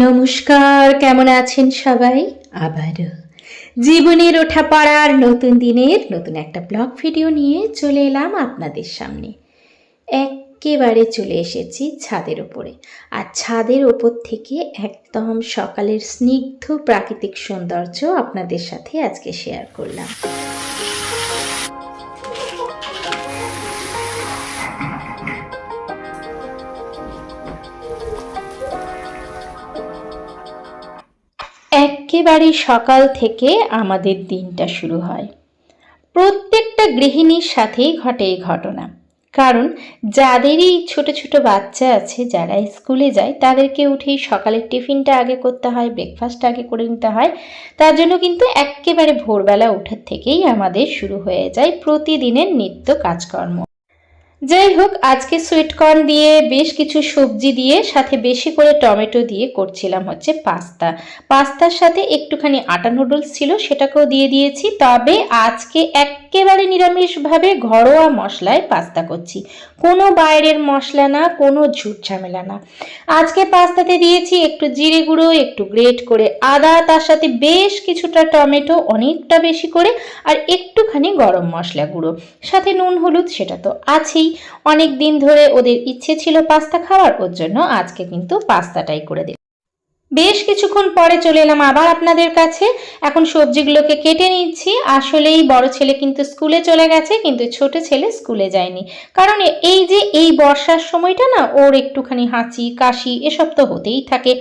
নমস্কার, কেমন আছেন সবাই? আবারও জীবনের ওঠা পড়ার নতুন দিনের নতুন একটা ব্লগ ভিডিও নিয়ে চলে এলাম আপনাদের সামনে। একেবারে চলে এসেছি ছাদের ওপরে। আর ছাদের ওপর থেকে একদম সকালের স্নিগ্ধ প্রাকৃতিক সৌন্দর্য আপনাদের সাথে আজকে শেয়ার করলাম। একেবারে সকাল থেকে আমাদের দিনটা শুরু হয়। প্রত্যেকটা গৃহিণীর সাথেই ঘটে এই ঘটনা। কারণ যাদেরই ছোট ছোট বাচ্চা আছে, যারা স্কুলে যায়, তাদেরকে উঠেই সকালের টিফিনটা আগে করতে হয়, ব্রেকফাস্ট আগে করে নিতে হয়। তার জন্য কিন্তু একেবারে ভোরবেলা ওঠার থেকেই আমাদের শুরু হয়ে যায় প্রতিদিনের নিত্য কাজকর্ম। যাই হোক, আজকে সুইট কর্ন দিয়ে বেশ কিছু সবজি দিয়ে সাথে বেশি করে টমেটো দিয়ে করছিলাম হচ্ছে পাস্তার সাথে একটুখানি আটা নুডলস ছিল, সেটাকেও দিয়ে দিয়েছি। তবে আজকে একেবারে নিরামিষভাবে ঘরোয়া মশলায় পাস্তা করছি, কোনো বাইরের মশলা না, কোনো ঝুট ঝামেলা না। আজকে পাস্তাতে দিয়েছি একটু জিরে গুঁড়ো, একটু গ্রেট করে আদা, তার সাথে বেশ কিছুটা টমেটো, অনেকটা বেশি করে, আর একটুখানি গরম মশলা গুঁড়ো, সাথে নুন হলুদ, সেটা তো আছেই। অনেক দিন ধরে ওদের ইচ্ছে ছিল পাস্তা খাওয়ার, ওর জন্য আজকে কিন্তু পাস্তাটাই করে দিই। বেশ কিছুক্ষণ পরে চলে এলাম আবার আপনাদের কাছে। এখন সবজিগুলোকে কেটে নিচ্ছি। আসলেই বড় ছেলে কিন্তু স্কুলে চলে গেছে, কিন্তু ছোট ছেলে স্কুলে যায়নি। কারণ এই বর্ষার সময়টা না, ওর একটুখানি হাঁচি কাশি এসব তো হতেই থাকে।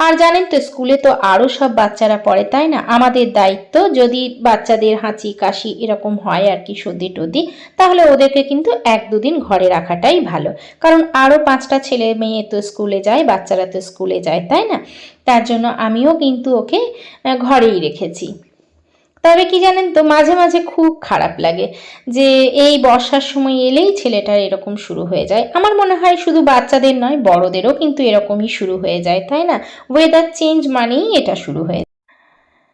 আর জানেন তো, স্কুলে তো আরও সব বাচ্চারা পড়ে, তাই না? আমাদের দায়িত্ব, যদি বাচ্চাদের হাঁচি কাশি এরকম হয় আর কি, সর্দি টর্দি, তাহলে ওদেরকে কিন্তু 1-2 দিন ঘরে রাখাটাই ভালো। কারণ আরও 5টা ছেলে মেয়ে তো স্কুলে যায়, বাচ্চারা তো স্কুলে যায়, তাই না? তার জন্য আমিও কিন্তু ওকে ঘরেই রেখেছি। তবে কি জানেন তো, মাঝে মাঝে খুব খারাপ লাগে যে এই বর্ষার সময় এলেই ছেলেটার এরকম শুরু হয়ে যায়। আমার মনে হয় শুধু বাচ্চাদের নয়, বড়দেরও কিন্তু এরকমই শুরু হয়ে যায়, তাই না? ওয়েদার চেঞ্জ মানেই এটা শুরু হয়ে যায়।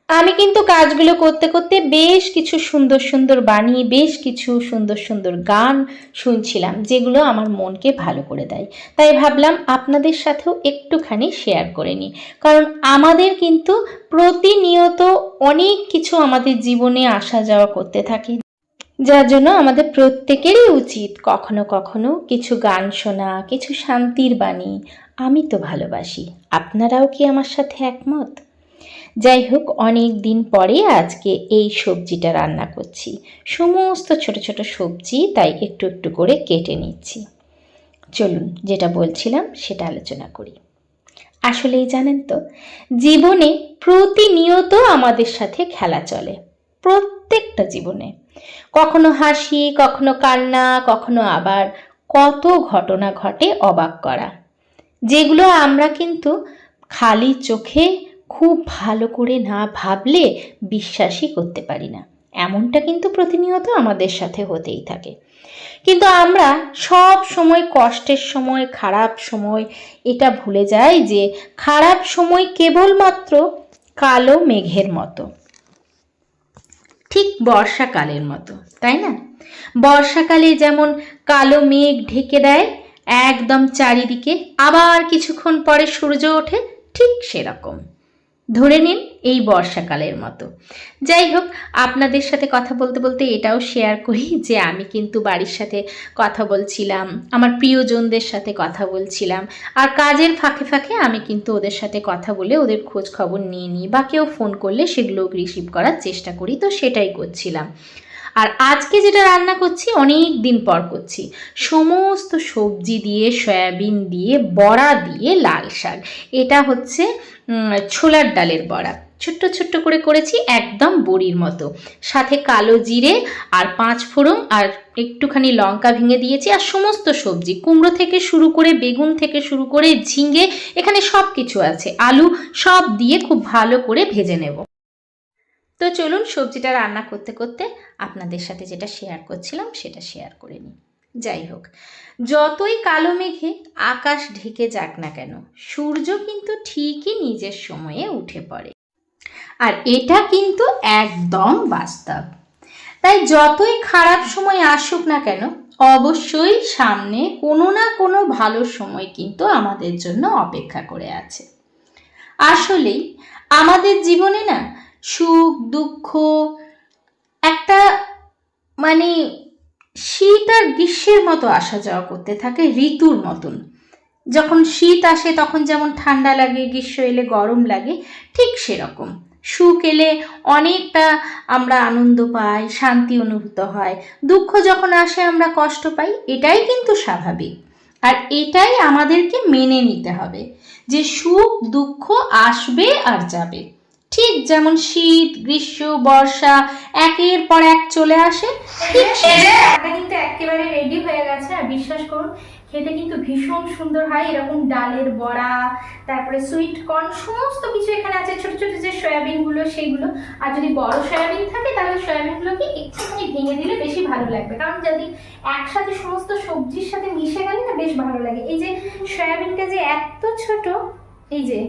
আমি কিন্তু কাজগুলো করতে করতে বেশ কিছু সুন্দর সুন্দর বাণী, বেশ কিছু সুন্দর সুন্দর গান শুনছিলাম, যেগুলো আমার মনকে ভালো করে দেয়। তাই ভাবলাম আপনাদের সাথেও একটুখানি শেয়ার করে নিই। কারণ আমাদের কিন্তু প্রতিনিয়ত অনেক কিছু আমাদের জীবনে আসা যাওয়া করতে থাকে, যার জন্য আমাদের প্রত্যেকেরই উচিত কখনো কখনো কিছু গান শোনা, কিছু শান্তির বাণী। আমি তো ভালোবাসি। আপনারাও কি আমার সাথে একমত? যাই হোক, অনেক দিন পরে আজকে এই সবজিটা রান্না করছি। সমস্ত ছোট ছোট সবজি, তাই একটু একটু করে কেটে নিচ্ছি। চলুন, যেটা বলছিলাম সেটা আলোচনা করি। আসলেই জানেন তো, জীবনে প্রতিনিয়ত আমাদের সাথে খেলা চলে, প্রত্যেকটা জীবনে। কখনো হাসি, কখনো কান্না, কখনো আবার কত ঘটনা ঘটে অবাক করা, যেগুলো আমরা কিন্তু খালি চোখে খুব ভালো করে না ভাবলে বিশ্বাসই করতে পারি না। এমনটা কিন্তু প্রতিনিয়ত আমাদের সাথে হতেই থাকে। কিন্তু আমরা সব সময় কষ্টের সময়, খারাপ সময়, এটা ভুলে যাই যে খারাপ সময় কেবলমাত্র কালো মেঘের মতো, ঠিক বর্ষাকালের মতো, তাই না? বর্ষাকালে যেমন কালো মেঘ ঢেকে দেয় একদম চারিদিকে, আবার কিছুক্ষণ পরে সূর্য ওঠে, ঠিক সেরকম ধরে নিন এই বর্ষাকালের মতো। যাই হোক, আপনাদের সাথে কথা বলতে বলতে এটাও শেয়ার করি যে আমি কিন্তু বাড়ির সাথে কথা বলছিলাম, আমার প্রিয়জনদের সাথে কথা বলছিলাম, আর কাজের ফাঁকে ফাঁকে আমি কিন্তু ওদের সাথে কথা বলে ওদের খোঁজ খবর নিয়ে নিই, বা কেউ ফোন করলে সেগুলো রিসিভ করার চেষ্টা করি, তো সেটাই করছিলাম। আর আজকে যেটা রান্না করছি অনেক দিন পর করছি, সমস্ত সবজি দিয়ে, সয়াবিন দিয়ে, বড়া দিয়ে লাল শাক। এটা হচ্ছে ছোলার ডালের বড়া, ছোট্ট ছোট্ট করে করেছি, একদম বড়ির মতো। সাথে কালো জিরে আর 5 ফোড়ন আর একটুখানি লঙ্কা ভেঙে দিয়েছি। আর সমস্ত সবজি, কুমড়ো থেকে শুরু করে, বেগুন থেকে শুরু করে, ঝিঙে, এখানে সব কিছু আছে, আলু, সব দিয়ে খুব ভালো করে ভেজে নেব। তো চলুন, সবজিটা রান্না করতে করতে আপনাদের সাথে যেটা শেয়ার করছিলাম সেটা শেয়ার করে নিই। যাই হোক, যতই কালো মেঘে আকাশ ঢেকে যাক না কেন, সূর্য কিন্তু ঠিকই নিজের সময়ে উঠে পড়ে। আর এটা কিন্তু একদম বাস্তব। তাই যতই খারাপ সময় আসুক না কেন, অবশ্যই সামনে কোনো না কোনো ভালো সময় কিন্তু আমাদের জন্য অপেক্ষা করে আছে। আসলেই আমাদের জীবনে না সুখ দুঃখ একটা মানে শীত আর গ্রীষ্মের মতো আসা যাওয়া করতে থাকে, ঋতুর মতন। যখন শীত আসে তখন যেমন ঠান্ডা লাগে, গ্রীষ্ম এলে গরম লাগে, ঠিক সেরকম সুখ এলে অনেকটা আমরা আনন্দ পাই, শান্তি অনুভূত হয়। দুঃখ যখন আসে আমরা কষ্ট পাই, এটাই কিন্তু স্বাভাবিক। আর এটাই আমাদেরকে মেনে নিতে হবে যে সুখ দুঃখ আসবে আর যাবে। ঠিক যেমন শীত গ্রীষ্ম বর্ষা একের পর এক চলে আসে, ঠিক এটা কিন্তু একেবারে রেডি হয়ে গেছে। আর বিশ্বাস করুন, খেতে কিন্তু ভীষণ সুন্দর হয়। এরকম ডালের বড়া, তারপরে সুইট কর্ন, সমস্ত কিছু এখানে আছে। ছোট ছোট যে সয়াবিন গুলো সেইগুলো, আর যদি বড় সয়াবিন থাকে তাহলে সয়াবিন গুলোকে একটুখানি ভেঙে দিলে বেশি ভালো লাগবে, কারণ যদি একসাথে সমস্ত সবজির সাথে মিশে গেলে না বেশ ভালো লাগে। এই যে সয়াবিনটা যে এত ছোট, এই যে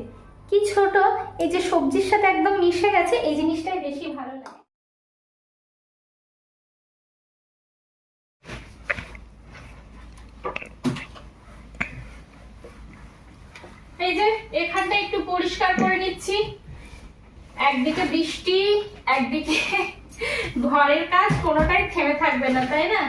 কি ছোট, এই যে সবজির সাথে একদম মিশে গেছে, এই জিনিসটাই বেশি ভালো লাগে। এই যে এখানটা একটু পরিষ্কার করে নিচ্ছি। একদিকে বৃষ্টি, একদিকে ঘরের কাজ, কোনোটাই থেমে থাকবে না, তাই না?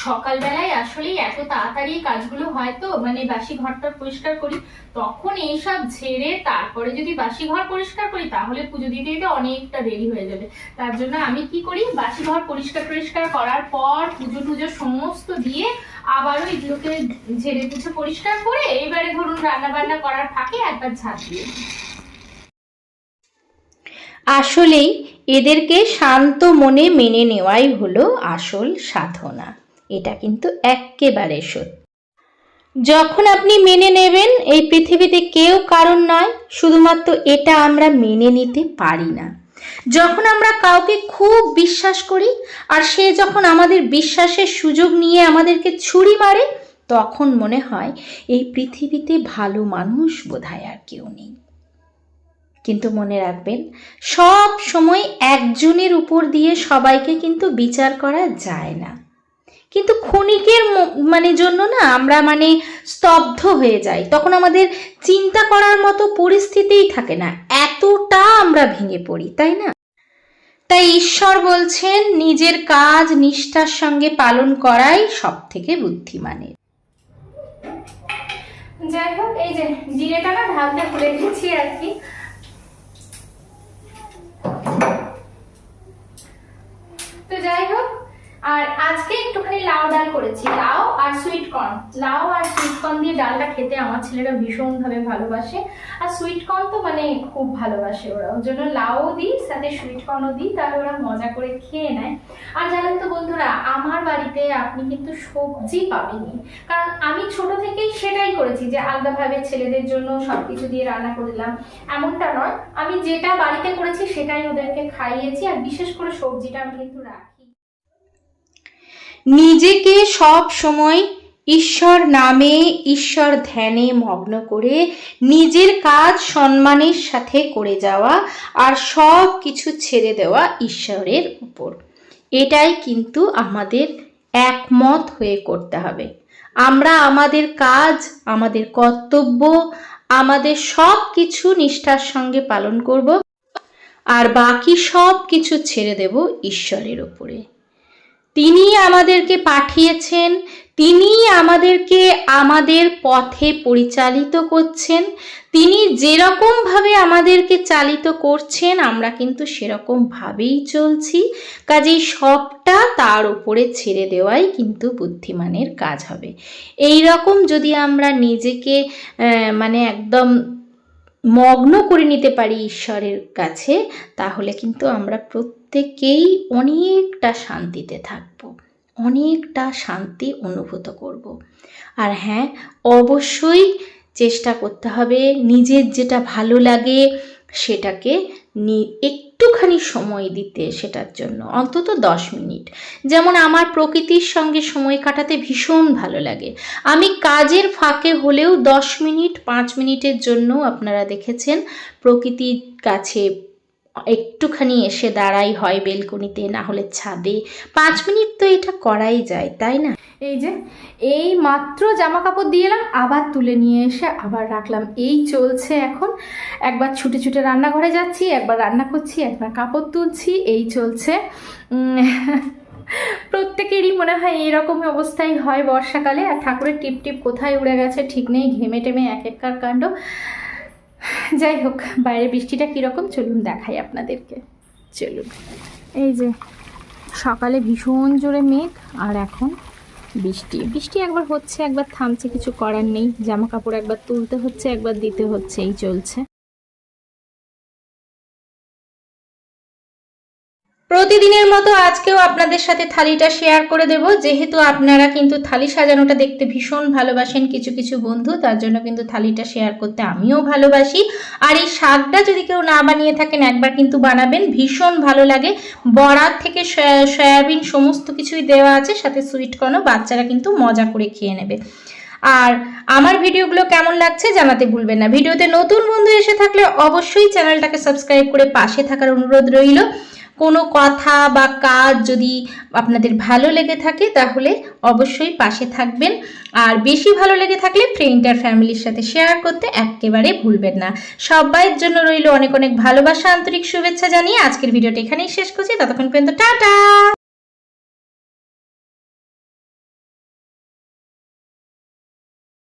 সকালবেলায় আসলেই এত তাড়াতাড়ি কাজগুলো হয় তো, মানে বাসি ঘরটা পরিষ্কার করি, তখন এইসব ঝেড়ে তারপরে যদি বাসি ঘর পরিষ্কার করি তাহলে পুজো দিতে দিতে অনেকটা দেরি হয়ে যাবে। তার জন্য আমি কি করি, বাসি ঘর পরিষ্কার করার পর পুজো টুজো সমস্ত দিয়ে আবারও এগুলোকে ঝেড়ে পুছে পরিষ্কার করে এবারে ধরুন রান্না বান্না করার ফাঁকে একবার ঝাঁট দিয়ে। আসলেই এদেরকে শান্ত মনে মেনে নেওয়াই হলো আসল সাধনা। এটা কিন্তু এক্কেবারে সত্যি। যখন আপনি মেনে নেবেন, এই পৃথিবীতে কেউ কারণ নয়, শুধুমাত্র এটা আমরা মেনে নিতে পারি না। যখন আমরা কাউকে খুব বিশ্বাস করি আর সে যখন আমাদের বিশ্বাসের সুযোগ নিয়ে আমাদেরকে ছুরি মারে, তখন মনে হয় এই পৃথিবীতে ভালো মানুষ বোধহয় আর কেউ নেই। কিন্তু মনে রাখবেন, সব সময় একজনের উপর দিয়ে সবাইকে কিন্তু বিচার করা যায় না। কিন্তু ক্ষণিকের জন্য না আমরা স্তব্ধ হয়ে যাই, তখন আমাদের চিন্তা করার মতো পরিস্থিতিই থাকে না, এতটা আমরা ভেঙে পড়ি, তাই না? তাই ঈশ্বর বলছেন নিজের কাজ নিষ্ঠার সঙ্গে পালন করাই সব থেকে বুদ্ধিমানের। যাই হোক, এই যে জিরেটা না ঢালতে ভুলে গেছি আর কি। তো যাই হোক, আর আজকে একটুখানি লাউ ডাল করেছি, লাউ আর সুইট কর্ন। লাউ আর সুইট কর্ন দিয়ে ডালটা খেতে আমার ছেলেরা ভীষণ ভাবে ভালোবাসে, আর সুইট কর্ন তো খুব ভালোবাসে ওরা, ওর জন্য লাউও দিই সাথে সুইট কর্নও দিই, তাহলে ওরা মজা করে খেয়ে নেয়। আর জানেন তো বন্ধুরা, আমার বাড়িতে আপনি কিন্তু সবজি পাবেনই, কারণ আমি ছোট থেকেই সেটাই করেছি যে আলাদাভাবে ছেলেদের জন্য সবকিছু দিয়ে রান্না করলাম, এমনটা নয়। আমি যেটা বাড়িতে করেছি সেটাই ওদেরকে খাইয়েছি, আর বিশেষ করে সবজিটা আমি কিন্তু রাখি। নিজেকে সব সময় ঈশ্বর নামে ঈশ্বর ধ্যানে মগ্ন করে নিজের কাজ সম্মানের সাথে করে যাওয়া আর সব কিছু ছেড়ে দেওয়া ঈশ্বরের উপর, এটাই কিন্তু আমাদের একমত হয়ে করতে হবে। আমরা আমাদের কাজ, আমাদের কর্তব্য, আমাদের সব কিছু নিষ্ঠার সঙ্গে পালন করব, আর বাকি সব কিছু ছেড়ে দেব ঈশ্বরের উপরে। তিনি আমাদেরকে পাঠিয়েছেন, তিনি আমাদেরকে আমাদের পথে পরিচালিত করছেন, তিনি যেরকমভাবে আমাদেরকে চালিত করছেন আমরা কিন্তু সেরকমভাবেই চলছি। কাজেই সবটা তার উপরে ছেড়ে দেওয়াই কিন্তু বুদ্ধিমানের কাজ হবে। এই রকম যদি আমরা নিজেকে একদম মগ্ন করে নিতে পারি ঈশ্বরের কাছে, তাহলে কিন্তু আমরা প্রত্যেকেই অনেকটা শান্তিতে থাকব, অনেকটা শান্তি অনুভূত করব। আর হ্যাঁ, অবশ্যই চেষ্টা করতে হবে নিজের যেটা ভালো লাগে সেটাকে একটুখানি সময় দিতে, সেটার জন্য অন্তত 10 মিনিট। যেমন আমার প্রকৃতির সঙ্গে সময় কাটাতে ভীষণ ভালো লাগে, আমি কাজের ফাঁকে হলেও 10 মিনিট 5 মিনিটের জন্য আপনারা দেখেছেন প্রকৃতির কাছে একটুখানি এসে দাঁড়াই, হয় বেলকনিতে না হলে ছাদে। 5 মিনিট তো এটা করাই যায়, তাই না? এই যে এই মাত্র জামা কাপড় দিয়ে এলাম, আবার তুলে নিয়ে এসে আবার রাখলাম। এই চলছে এখন, একবার ছুটে ছুটে রান্নাঘরে যাচ্ছি, একবার রান্না করছি, একবার কাপড় তুলছি, এই চলছে। প্রত্যেকেরই মনে হয় এইরকম অবস্থাই হয় বর্ষাকালে। আর ঠাকুরের টিপ টিপ কোথায় উড়ে গেছে ঠিক নেই, ঘেমে টেমে এক এককার কাণ্ড। যাই হোক, বাইরে বৃষ্টিটা কীরকম চলুন দেখাই আপনাদেরকে, চলুন। এই যে সকালে ভীষণ জোরে মেঘ, আর এখন বৃষ্টি। বৃষ্টি একবার হচ্ছে একবার থামছে, কিছু করার নেই। জামা কাপড় একবার তুলতে হচ্ছে একবার দিতে হচ্ছে, এই চলছে। প্রতিদিনের মতো আজকেও আপনাদের সাথে থালিটা শেয়ার করে দেব, যেহেতু আপনারা কিন্তু থালি সাজানোটা দেখতে ভীষণ ভালোবাসেন কিছু কিছু বন্ধু, তার জন্য কিন্তু থালিটা শেয়ার করতে আমিও ভালোবাসি। আর এই শাকটা যদি কেউ না বানিয়ে থাকেন একবার কিন্তু বানাবেন, ভীষণ ভালো লাগে। বড়ার থেকে সয়াবিন সমস্ত কিছুই দেওয়া আছে, সাথে সুইট কর্নও, বাচ্চারা কিন্তু মজা করে খেয়ে নেবে। আর আমার ভিডিওগুলো কেমন লাগছে জানাতে ভুলবেন না। ভিডিওতে নতুন বন্ধু এসে থাকলে অবশ্যই চ্যানেলটাকে সাবস্ক্রাইব করে পাশে থাকার অনুরোধ রইল। কোনো কথা বা কাজ যদি আপনাদের ভালো লেগে থাকে তাহলে অবশ্যই পাশে থাকবেন, আর বেশি ভালো লেগে থাকলে ফ্রেন্ড আর ফ্যামিলির সাথে শেয়ার করতে একেবারে ভুলবেন না। সবাইয়ের জন্য রইল অনেক অনেক ভালোবাসা, আন্তরিক শুভেচ্ছা জানিয়ে আজকের ভিডিওটা এখানেই শেষ করছি। ততক্ষণ পর্যন্ত টাটা।